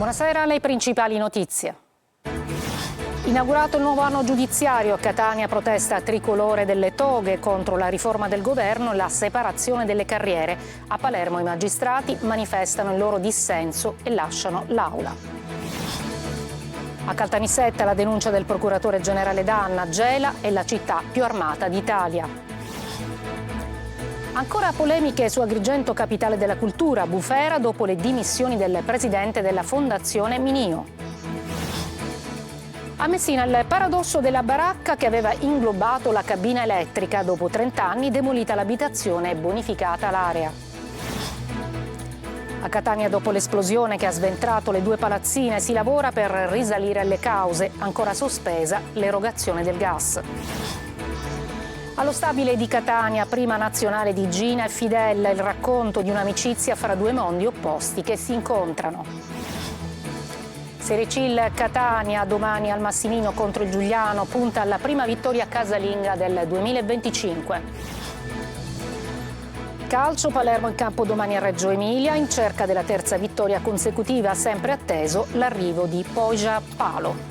Buonasera, le principali notizie. Inaugurato il nuovo anno giudiziario, a Catania protesta tricolore delle toghe contro la riforma del governo e la separazione delle carriere. A Palermo i magistrati manifestano il loro dissenso e lasciano l'aula. A Caltanissetta la denuncia del procuratore generale D'Anna: Gela è la città più armata d'Italia. Ancora polemiche su Agrigento, capitale della cultura, bufera dopo le dimissioni del presidente della Fondazione Minio. A Messina il paradosso della baracca che aveva inglobato la cabina elettrica. Dopo 30 anni demolita l'abitazione e bonificata l'area. A Catania, dopo l'esplosione che ha sventrato le due palazzine, si lavora per risalire alle cause, ancora sospesa l'erogazione del gas. Allo stabile di Catania, prima nazionale di Gina e Fidel, il racconto di un'amicizia fra due mondi opposti che si incontrano. Serie C il Catania, domani al Massimino contro il Giuliano, punta alla prima vittoria casalinga del 2025. Calcio, Palermo in campo domani a Reggio Emilia, in cerca della terza vittoria consecutiva, sempre atteso l'arrivo di Poja Palo.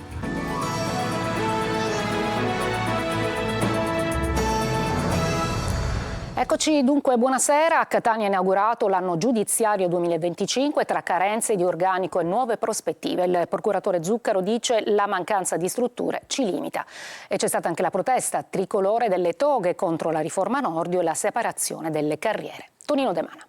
Eccoci dunque, buonasera. A Catania è inaugurato l'anno giudiziario 2025 tra carenze di organico e nuove prospettive. Il procuratore Zuccaro dice: la mancanza di strutture ci limita. E c'è stata anche la protesta tricolore delle toghe contro la riforma Nordio e la separazione delle carriere. Tonino De Mana.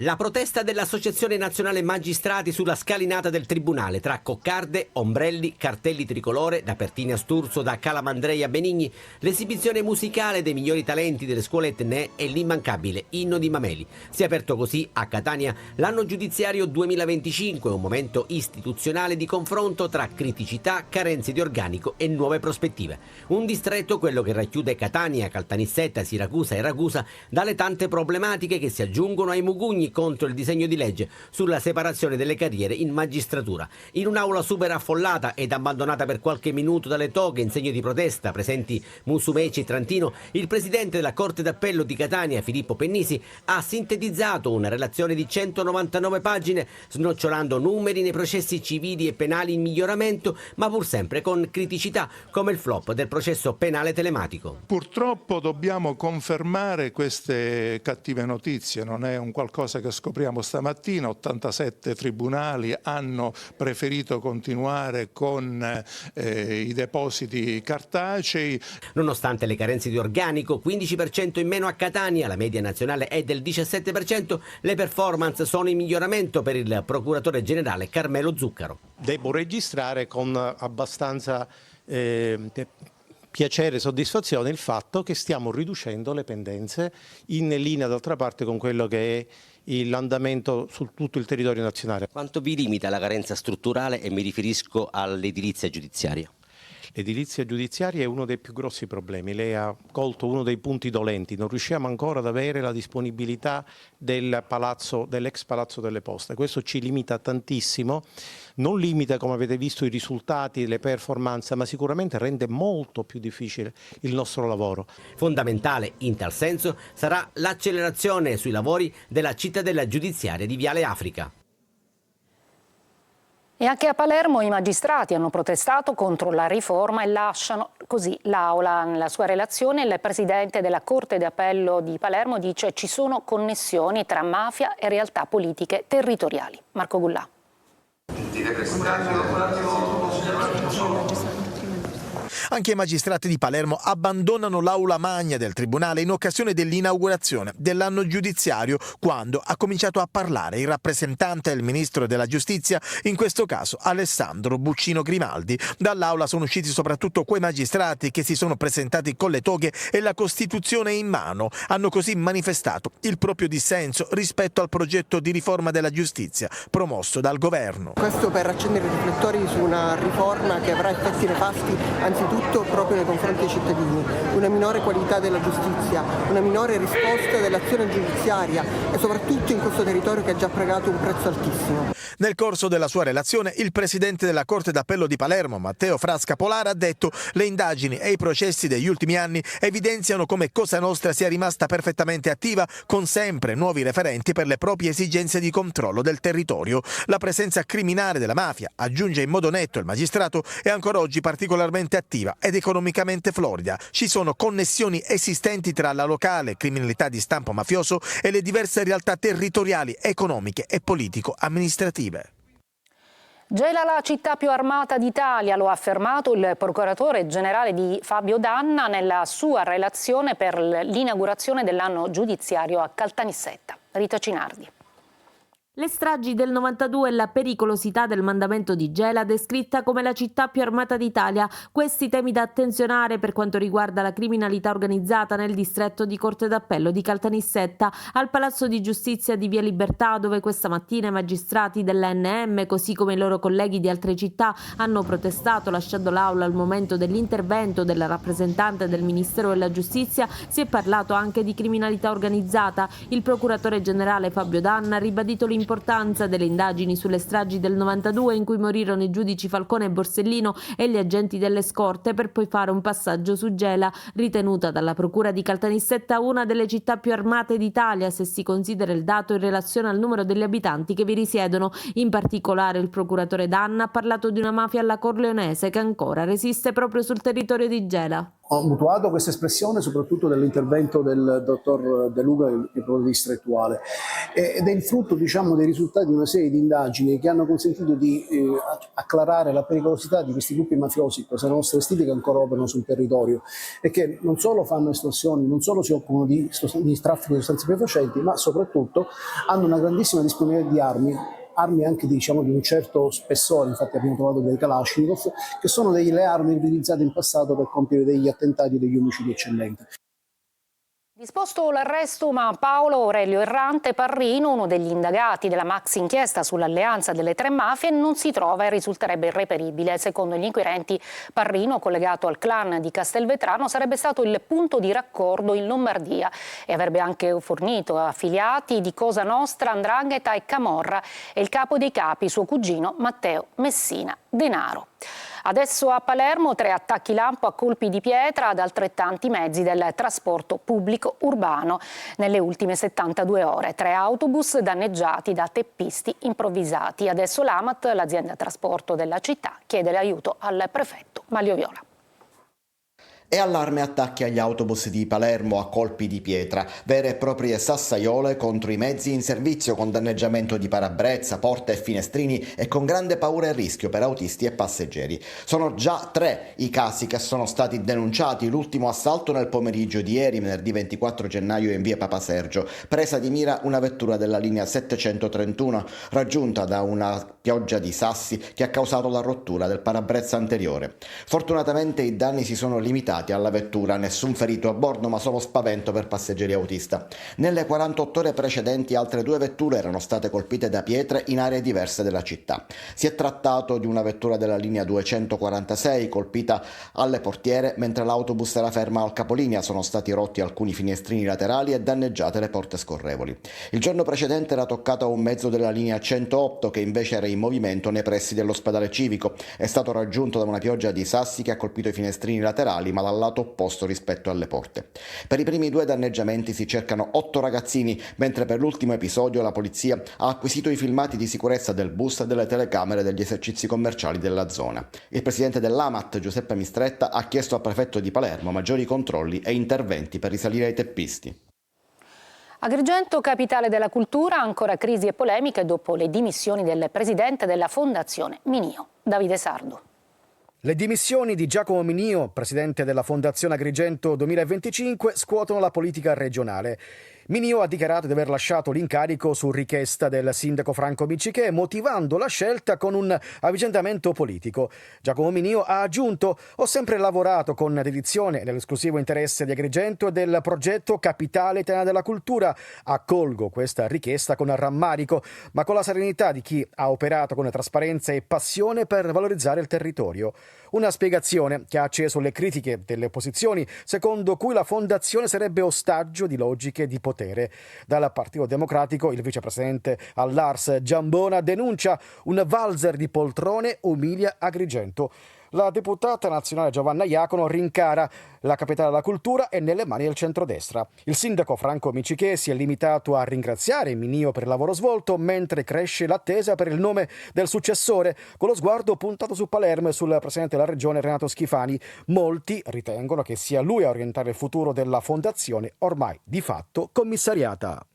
La protesta dell'Associazione Nazionale Magistrati sulla scalinata del Tribunale tra coccarde, ombrelli, cartelli tricolore, da Pertini a Sturzo, da Calamandrei a Benigni, l'esibizione musicale dei migliori talenti delle scuole etnee e l'immancabile Inno di Mameli. Si è aperto così a Catania l'anno giudiziario 2025, un momento istituzionale di confronto tra criticità, carenze di organico e nuove prospettive. Un distretto, quello che racchiude Catania, Caltanissetta, Siracusa e Ragusa, dalle tante problematiche che si aggiungono ai mugugni contro il disegno di legge sulla separazione delle carriere in magistratura. In un'aula super affollata ed abbandonata per qualche minuto dalle toghe in segno di protesta, presenti Musumeci e Trantino, il presidente della Corte d'Appello di Catania, Filippo Pennisi, ha sintetizzato una relazione di 199 pagine, snocciolando numeri nei processi civili e penali in miglioramento, ma pur sempre con criticità, come il flop del processo penale telematico. Purtroppo dobbiamo confermare queste cattive notizie, non è un qualcosa che scopriamo stamattina. 87 tribunali hanno preferito continuare con i depositi cartacei. Nonostante le carenze di organico, 15% in meno a Catania, la media nazionale è del 17%, le performance sono in miglioramento per il procuratore generale Carmelo Zuccaro. Devo registrare con abbastanza piacere e soddisfazione il fatto che stiamo riducendo le pendenze, in linea d'altra parte con quello che è l'andamento su tutto il territorio nazionale. Quanto vi limita la carenza strutturale, e mi riferisco all'edilizia giudiziaria? L'edilizia giudiziaria è uno dei più grossi problemi. Lei ha colto uno dei punti dolenti. Non riusciamo ancora ad avere la disponibilità dell'ex Palazzo delle Poste. Questo ci limita tantissimo. Non limita, come avete visto, i risultati, le performance, ma sicuramente rende molto più difficile il nostro lavoro. Fondamentale in tal senso sarà l'accelerazione sui lavori della cittadella giudiziaria di Viale Africa. E anche a Palermo i magistrati hanno protestato contro la riforma e lasciano così l'aula. Nella sua relazione il presidente della Corte d'Appello di Palermo dice: ci sono connessioni tra mafia e realtà politiche territoriali. Marco Gullà. Anche i magistrati di Palermo abbandonano l'aula magna del Tribunale in occasione dell'inaugurazione dell'anno giudiziario, quando ha cominciato a parlare il rappresentante del Ministro della Giustizia, in questo caso Alessandro Buccino Grimaldi. Dall'aula sono usciti soprattutto quei magistrati che si sono presentati con le toghe e la Costituzione in mano. Hanno così manifestato il proprio dissenso rispetto al progetto di riforma della giustizia promosso dal governo. Questo per accendere i riflettori su una riforma che avrà effetti nefasti anzitutto proprio nei confronti dei cittadini, una minore qualità della giustizia, una minore risposta dell'azione giudiziaria e soprattutto in questo territorio che ha già pagato un prezzo altissimo. Nel corso della sua relazione, il presidente della Corte d'Appello di Palermo, Matteo Frasca Polara, ha detto: le indagini e i processi degli ultimi anni evidenziano come Cosa Nostra sia rimasta perfettamente attiva, con sempre nuovi referenti per le proprie esigenze di controllo del territorio. La presenza criminale della mafia, aggiunge in modo netto il magistrato, è ancora oggi particolarmente attiva ed economicamente florida. Ci sono connessioni esistenti tra la locale criminalità di stampo mafioso e le diverse realtà territoriali, economiche e politico-amministrative. Gela la città più armata d'Italia, lo ha affermato il procuratore generale di Fabio D'Anna nella sua relazione per l'inaugurazione dell'anno giudiziario a Caltanissetta. Rita Cinardi. Le stragi del 92 e la pericolosità del mandamento di Gela, descritta come la città più armata d'Italia. Questi temi da attenzionare per quanto riguarda la criminalità organizzata nel distretto di Corte d'Appello di Caltanissetta, al Palazzo di Giustizia di Via Libertà, dove questa mattina i magistrati dell'ANM, così come i loro colleghi di altre città, hanno protestato lasciando l'aula al momento dell'intervento della rappresentante del Ministero della Giustizia. Si è parlato anche di criminalità organizzata. Il procuratore generale Fabio D'Anna ha ribadito l'importanza delle indagini sulle stragi del 92, in cui morirono i giudici Falcone e Borsellino e gli agenti delle scorte, per poi fare un passaggio su Gela, ritenuta dalla procura di Caltanissetta una delle città più armate d'Italia, se si considera il dato in relazione al numero degli abitanti che vi risiedono. In particolare il procuratore D'Anna ha parlato di una mafia alla corleonese che ancora resiste proprio sul territorio di Gela. Ho mutuato questa espressione soprattutto dall'intervento del dottor De Luca, il procuratore distrettuale, ed è il frutto, diciamo, dei risultati di una serie di indagini che hanno consentito di acclarare la pericolosità di questi gruppi mafiosi, Cosa Nostra e Stiti, che ancora operano sul territorio e che non solo fanno estorsioni, non solo si occupano di traffico di sostanze stupefacenti, ma soprattutto hanno una grandissima disponibilità di armi anche di un certo spessore. Infatti abbiamo trovato dei Kalashnikov, che sono le armi utilizzate in passato per compiere degli attentati e degli omicidi eccellenti. Disposto l'arresto Paolo Aurelio Errante Parrino, uno degli indagati della maxi inchiesta sull'alleanza delle tre mafie, non si trova e risulterebbe irreperibile. Secondo gli inquirenti, Parrino, collegato al clan di Castelvetrano, sarebbe stato il punto di raccordo in Lombardia e avrebbe anche fornito affiliati di Cosa Nostra, 'Ndrangheta e Camorra e il capo dei capi, suo cugino Matteo Messina Denaro. Adesso a Palermo 3 attacchi lampo a colpi di pietra ad altrettanti mezzi del trasporto pubblico urbano nelle ultime 72 ore. 3 autobus danneggiati da teppisti improvvisati. Adesso l'AMAT, l'azienda trasporto della città, chiede l'aiuto al prefetto Manlio Viola. E allarme attacchi agli autobus di Palermo a colpi di pietra, vere e proprie sassaiole contro i mezzi in servizio, con danneggiamento di parabrezza, porte e finestrini e con grande paura e rischio per autisti e passeggeri. Sono già 3 i casi che sono stati denunciati, l'ultimo assalto nel pomeriggio di ieri, venerdì 24 gennaio in via Papa Sergio, presa di mira una vettura della linea 731 raggiunta da una pioggia di sassi che ha causato la rottura del parabrezza anteriore. Fortunatamente i danni si sono limitati alla vettura, nessun ferito a bordo ma solo spavento per passeggeri e autista. Nelle 48 ore precedenti altre 2 vetture erano state colpite da pietre in aree diverse della città. Si è trattato di una vettura della linea 246 colpita alle portiere, mentre l'autobus era ferma al capolinea. Sono stati rotti alcuni finestrini laterali e danneggiate le porte scorrevoli. Il giorno precedente era toccato a un mezzo della linea 108 che invece era in movimento nei pressi dell'ospedale civico. È stato raggiunto da una pioggia di sassi che ha colpito i finestrini laterali ma dal lato opposto rispetto alle porte. Per i primi 2 danneggiamenti si cercano 8 ragazzini, mentre per l'ultimo episodio la polizia ha acquisito i filmati di sicurezza del bus e delle telecamere degli esercizi commerciali della zona. Il presidente dell'AMAT, Giuseppe Mistretta, ha chiesto al prefetto di Palermo maggiori controlli e interventi per risalire ai teppisti. Agrigento, capitale della cultura, ancora crisi e polemiche dopo le dimissioni del presidente della Fondazione Minio, Davide Sardo. Le dimissioni di Giacomo Minio, presidente della Fondazione Agrigento 2025, scuotono la politica regionale. Minio ha dichiarato di aver lasciato l'incarico su richiesta del sindaco Franco Miccichè, motivando la scelta con un avvicendamento politico. Giacomo Minio ha aggiunto: «Ho sempre lavorato con dedizione nell'esclusivo interesse di Agrigento e del progetto Capitale Italiana della Cultura. Accolgo questa richiesta con rammarico, ma con la serenità di chi ha operato con trasparenza e passione per valorizzare il territorio». Una spiegazione che ha acceso le critiche delle opposizioni, secondo cui la fondazione sarebbe ostaggio di logiche di potere potere. Dal Partito Democratico il vicepresidente all'Ars Giambona denuncia un valzer di poltrone umilia Agrigento. La deputata nazionale Giovanna Iacono rincara la capitale della cultura è nelle mani del centrodestra. Il sindaco Franco Micichè si è limitato a ringraziare Minio per il lavoro svolto, mentre cresce l'attesa per il nome del successore, con lo sguardo puntato su Palermo e sul presidente della regione Renato Schifani. Molti ritengono che sia lui a orientare il futuro della fondazione, ormai di fatto commissariata.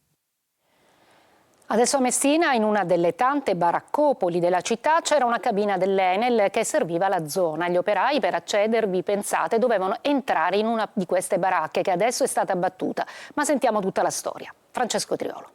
Adesso a Messina, in una delle tante baraccopoli della città, c'era una cabina dell'Enel che serviva la zona. Gli operai, per accedervi, pensate, dovevano entrare in una di queste baracche che adesso è stata abbattuta. Ma sentiamo tutta la storia. Francesco Triolo.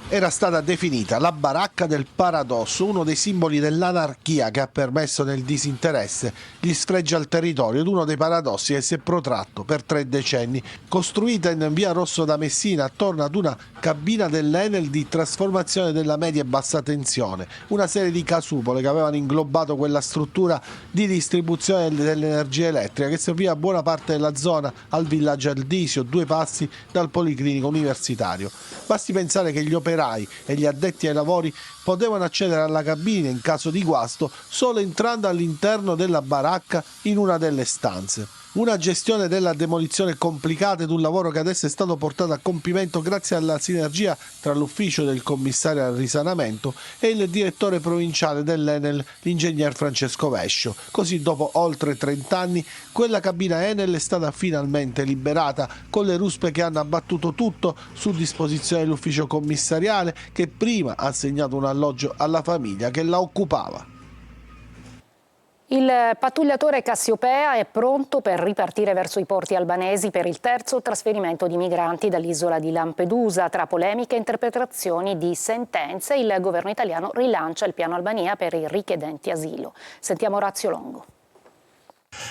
Era stata definita la baracca del paradosso, uno dei simboli dell'anarchia che ha permesso nel disinteresse gli sfregi al territorio ed uno dei paradossi che si è protratto per 3 decenni. Costruita in via Rosso da Messina attorno ad una cabina dell'Enel di trasformazione della media e bassa tensione, una serie di casupole che avevano inglobato quella struttura di distribuzione dell'energia elettrica che serviva a buona parte della zona, al villaggio Aldisio, 2 passi dal Policlinico Universitario. Basti pensare che gli operai e gli addetti ai lavori potevano accedere alla cabina in caso di guasto solo entrando all'interno della baracca in una delle stanze. Una gestione della demolizione complicata ed un lavoro che adesso è stato portato a compimento grazie alla sinergia tra l'ufficio del commissario al risanamento e il direttore provinciale dell'Enel, l'ingegner Francesco Vescio. Così dopo oltre 30 anni quella cabina Enel è stata finalmente liberata, con le ruspe che hanno abbattuto tutto su disposizione dell'ufficio commissariale che prima ha assegnato un alloggio alla famiglia che la occupava. Il pattugliatore Cassiopea è pronto per ripartire verso i porti albanesi per il terzo trasferimento di migranti dall'isola di Lampedusa. Tra polemiche e interpretazioni di sentenze, il governo italiano rilancia il piano Albania per i richiedenti asilo. Sentiamo Orazio Longo.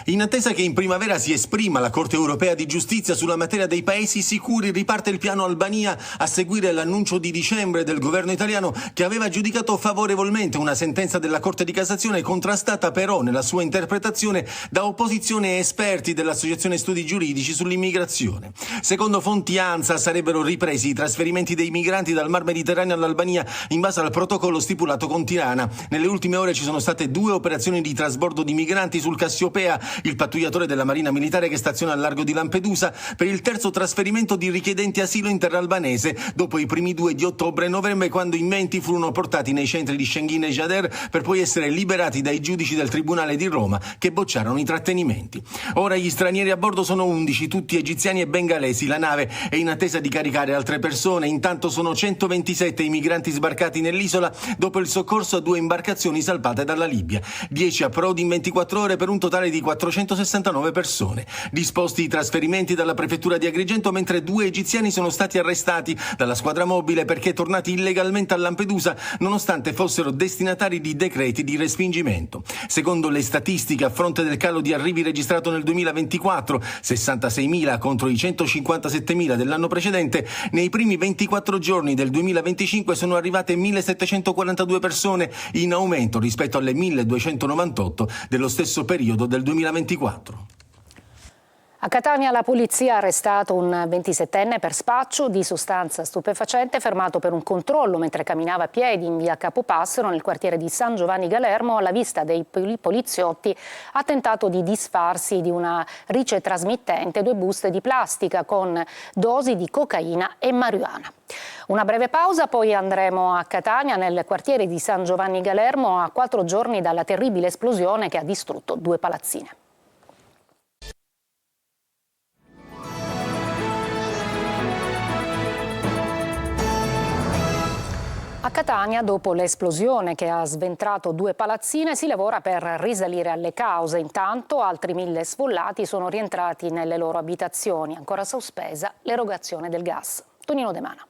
In attesa che in primavera si esprima la Corte Europea di Giustizia sulla materia dei paesi sicuri, riparte il piano Albania a seguire l'annuncio di dicembre del governo italiano che aveva giudicato favorevolmente una sentenza della Corte di Cassazione contrastata però nella sua interpretazione da opposizione e esperti dell'Associazione Studi Giuridici sull'immigrazione. Secondo fonti ANSA sarebbero ripresi i trasferimenti dei migranti dal Mar Mediterraneo all'Albania in base al protocollo stipulato con Tirana. Nelle ultime ore ci sono state 2 operazioni di trasbordo di migranti sul Cassiopea, il pattugliatore della Marina Militare che staziona al largo di Lampedusa, per il terzo trasferimento di richiedenti asilo in terra albanese, dopo i primi 2 di ottobre e novembre, quando in 20 furono portati nei centri di Schengen e Jader per poi essere liberati dai giudici del Tribunale di Roma che bocciarono i trattenimenti. Ora gli stranieri a bordo sono 11, tutti egiziani e bengalesi. La nave è in attesa di caricare altre persone. Intanto sono 127 i migranti sbarcati nell'isola dopo il soccorso a 2 imbarcazioni salpate dalla Libia. 10 approdi in 24 ore per un totale di 469 persone. Disposti i trasferimenti dalla prefettura di Agrigento, mentre 2 egiziani sono stati arrestati dalla squadra mobile perché tornati illegalmente a Lampedusa nonostante fossero destinatari di decreti di respingimento. Secondo le statistiche, a fronte del calo di arrivi registrato nel 2024, 66.000 contro i 157.000 dell'anno precedente, nei primi 24 giorni del 2025 sono arrivate 1.742 persone, in aumento rispetto alle 1.298 dello stesso periodo del 2024. A Catania la polizia ha arrestato un 27enne per spaccio di sostanza stupefacente fermato per un controllo mentre camminava a piedi in via Capopassero nel quartiere di San Giovanni Galermo. Alla vista dei poliziotti ha tentato di disfarsi di una rice trasmittente e 2 buste di plastica con dosi di cocaina e marijuana. Una breve pausa, poi andremo a Catania nel quartiere di San Giovanni Galermo a 4 giorni dalla terribile esplosione che ha distrutto 2 palazzine. A Catania, dopo l'esplosione che ha sventrato 2 palazzine, si lavora per risalire alle cause. Intanto altri 1000 sfollati sono rientrati nelle loro abitazioni. Ancora sospesa l'erogazione del gas. Tonino De Mana.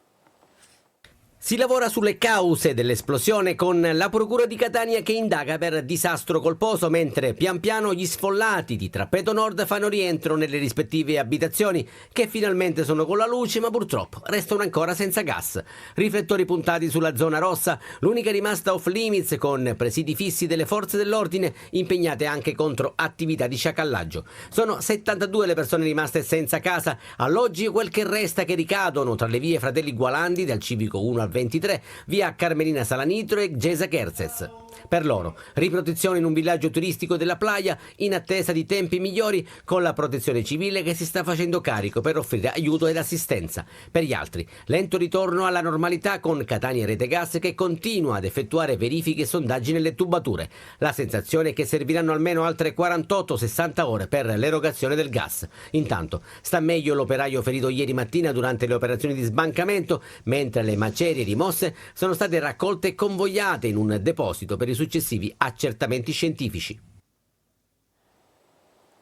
Si lavora sulle cause dell'esplosione con la Procura di Catania che indaga per disastro colposo, mentre pian piano gli sfollati di Trappeto Nord fanno rientro nelle rispettive abitazioni che finalmente sono con la luce, ma purtroppo restano ancora senza gas. Riflettori puntati sulla zona rossa, l'unica rimasta off limits, con presidi fissi delle forze dell'ordine impegnate anche contro attività di sciacallaggio. Sono 72 le persone rimaste senza casa, alloggi e quel che resta, che ricadono tra le vie Fratelli Gualandi dal Civico 1 al 23, via Carmelina Salanitro e Gesa Kerzes. Per loro, riprotezione in un villaggio turistico della Playa in attesa di tempi migliori, con la protezione civile che si sta facendo carico per offrire aiuto ed assistenza. Per gli altri, lento ritorno alla normalità con Catania Rete Gas che continua ad effettuare verifiche e sondaggi nelle tubature. La sensazione è che serviranno almeno altre 48-60 ore per l'erogazione del gas. Intanto, sta meglio l'operaio ferito ieri mattina durante le operazioni di sbancamento, mentre le macerie rimosse sono state raccolte e convogliate in un deposito per i successivi accertamenti scientifici.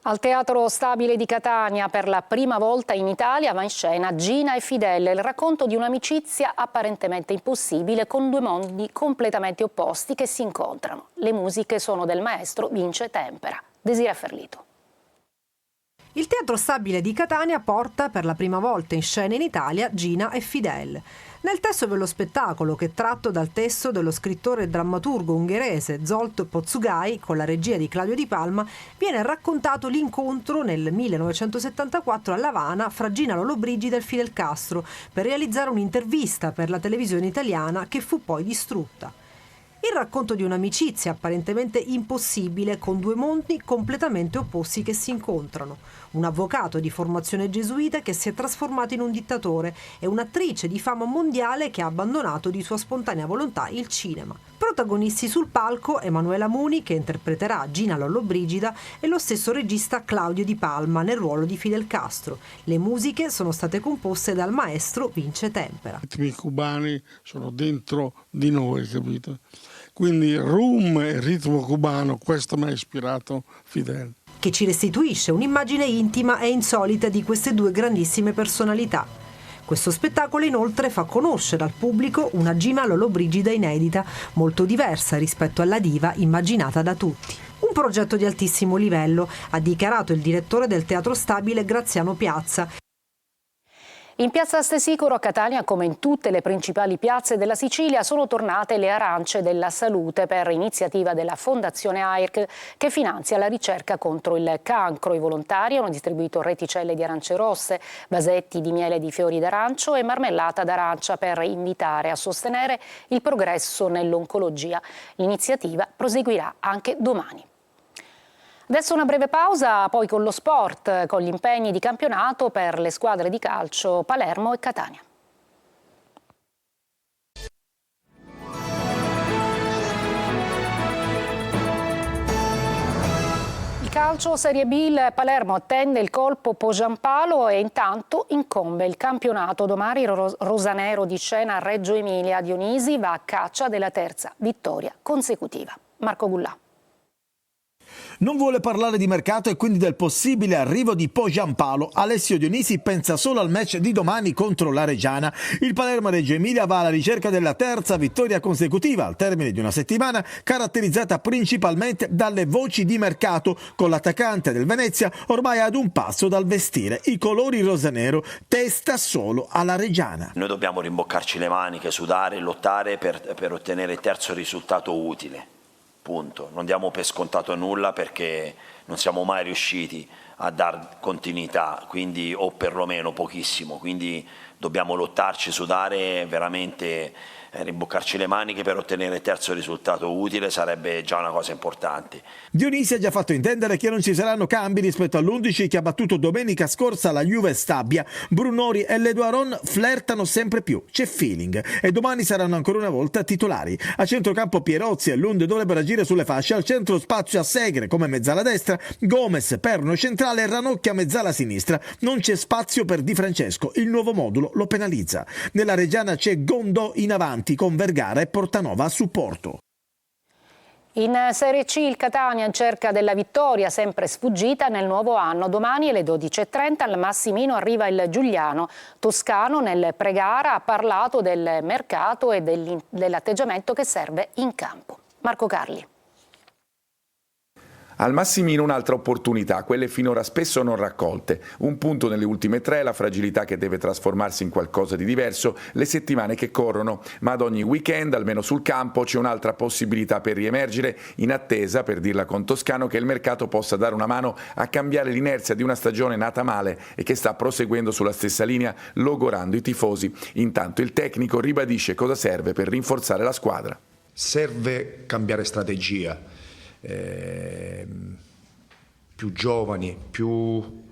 Al Teatro Stabile di Catania, per la prima volta in Italia, va in scena Gina e Fidel, il racconto di un'amicizia apparentemente impossibile con due mondi completamente opposti che si incontrano. Le musiche sono del maestro Vince Tempera. Desiree Ferlito. Il Teatro Stabile di Catania porta per la prima volta in scena in Italia Gina e Fidel. Nel testo dello spettacolo, che è tratto dal testo dello scrittore e drammaturgo ungherese Zsolt Pozsugai, con la regia di Claudio Di Palma, viene raccontato l'incontro nel 1974 a L'Avana fra Gina Lollobrigida e Fidel Castro per realizzare un'intervista per la televisione italiana che fu poi distrutta. Il racconto di un'amicizia apparentemente impossibile con due mondi completamente opposti che si incontrano. Un avvocato di formazione gesuita che si è trasformato in un dittatore e un'attrice di fama mondiale che ha abbandonato di sua spontanea volontà il cinema. Protagonisti sul palco Emanuela Muni, che interpreterà Gina Lollobrigida, e lo stesso regista Claudio Di Palma nel ruolo di Fidel Castro. Le musiche sono state composte dal maestro Vince Tempera. I ritmi cubani sono dentro di noi, capito? Quindi rum e ritmo cubano, questo mi ha ispirato Fidel. Che ci restituisce un'immagine intima e insolita di queste due grandissime personalità. Questo spettacolo inoltre fa conoscere al pubblico una Gina Lollobrigida inedita, molto diversa rispetto alla diva immaginata da tutti. Un progetto di altissimo livello, ha dichiarato il direttore del Teatro Stabile Graziano Piazza. In piazza Stesicoro a Catania, come in tutte le principali piazze della Sicilia, sono tornate le arance della salute per iniziativa della Fondazione AIRC, che finanzia la ricerca contro il cancro. I volontari hanno distribuito reticelle di arance rosse, vasetti di miele di fiori d'arancio e marmellata d'arancia per invitare a sostenere il progresso nell'oncologia. L'iniziativa proseguirà anche domani. Adesso una breve pausa, poi con lo sport, con gli impegni di campionato per le squadre di calcio Palermo e Catania. Il calcio Serie B, il Palermo attende il colpo Pogiampalo e intanto incombe il campionato. Domani rosanero di scena a Reggio Emilia. Dionisi va a caccia della terza vittoria consecutiva. Marco Gullà. Non vuole parlare di mercato e quindi del possibile arrivo di Pogiampalo. Alessio Dionisi pensa solo al match di domani contro la Reggiana. Il Palermo Reggio Emilia va alla ricerca della terza vittoria consecutiva al termine di una settimana caratterizzata principalmente dalle voci di mercato, con l'attaccante del Venezia ormai ad un passo dal vestire i colori rosanero, testa solo alla Reggiana. Noi dobbiamo rimboccarci le maniche, sudare e lottare per ottenere il terzo risultato utile. Punto. Non diamo per scontato nulla perché non siamo mai riusciti a dar continuità, quindi, o perlomeno pochissimo, quindi dobbiamo lottarci, sudare, veramente rimboccarci le maniche per ottenere il terzo risultato utile, sarebbe già una cosa importante. Dionisi ha già fatto intendere che non ci saranno cambi rispetto all'11 che ha battuto domenica scorsa la Juve Stabia. Brunori e Leduaron flirtano sempre più, c'è feeling, e domani saranno ancora una volta titolari. A centrocampo Pierozzi e Lund dovrebbero agire sulle fasce, al centro spazio a Segre come mezzala destra, Gomez, Perno centrale e Ranocchia mezzala sinistra. Non c'è spazio per Di Francesco, il nuovo modulo lo penalizza. Nella Reggiana c'è Gondò in avanti con Vergara e Portanova a supporto. In Serie C il Catania in cerca della vittoria sempre sfuggita nel nuovo anno. Domani alle 12:30 al Massimino arriva il Giuliano. Toscano nel pre-gara ha parlato del mercato e dell'atteggiamento che serve in campo. Marco Carli. Al Massimino un'altra opportunità, quelle finora spesso non raccolte. Un punto nelle ultime 3, la fragilità che deve trasformarsi in qualcosa di diverso, le settimane che corrono. Ma ad ogni weekend, almeno sul campo, c'è un'altra possibilità per riemergere, in attesa, per dirla con Toscano, che il mercato possa dare una mano a cambiare l'inerzia di una stagione nata male e che sta proseguendo sulla stessa linea, logorando i tifosi. Intanto il tecnico ribadisce cosa serve per rinforzare la squadra. Serve cambiare strategia. Più giovani, più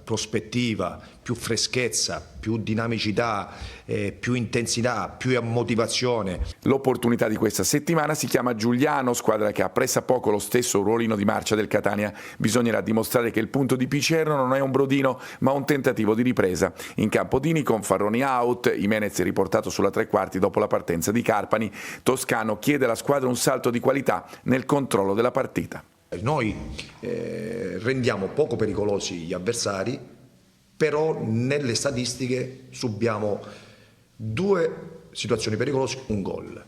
prospettiva, più freschezza, più dinamicità, più intensità, più motivazione. L'opportunità di questa settimana si chiama Giuliano, squadra che ha pressappoco lo stesso ruolino di marcia del Catania. Bisognerà dimostrare che il punto di Picerno non è un brodino, ma un tentativo di ripresa. In campo Dini con Farroni out, Jimenez è riportato sulla tre quarti dopo la partenza di Carpani. Toscano chiede alla squadra un salto di qualità nel controllo della partita. Noi rendiamo poco pericolosi gli avversari, però nelle statistiche subiamo 2 situazioni pericolose, un gol.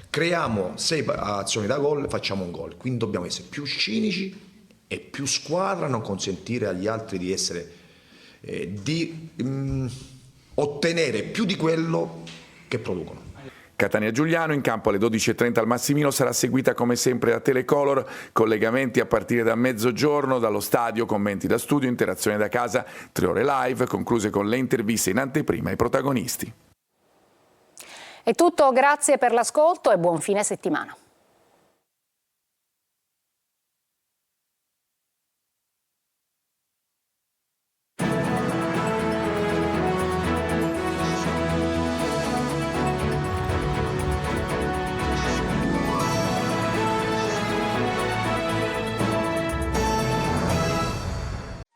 Creiamo 6 azioni da gol, facciamo un gol. Quindi dobbiamo essere più cinici e più squadra, non consentire agli altri di essere ottenere più di quello che producono. Catania Giuliano in campo alle 12:30 al Massimino, sarà seguita come sempre da Telecolor, collegamenti a partire da mezzogiorno dallo stadio, commenti da studio, interazione da casa, 3 ore live concluse con le interviste in anteprima ai protagonisti. È tutto, grazie per l'ascolto e buon fine settimana.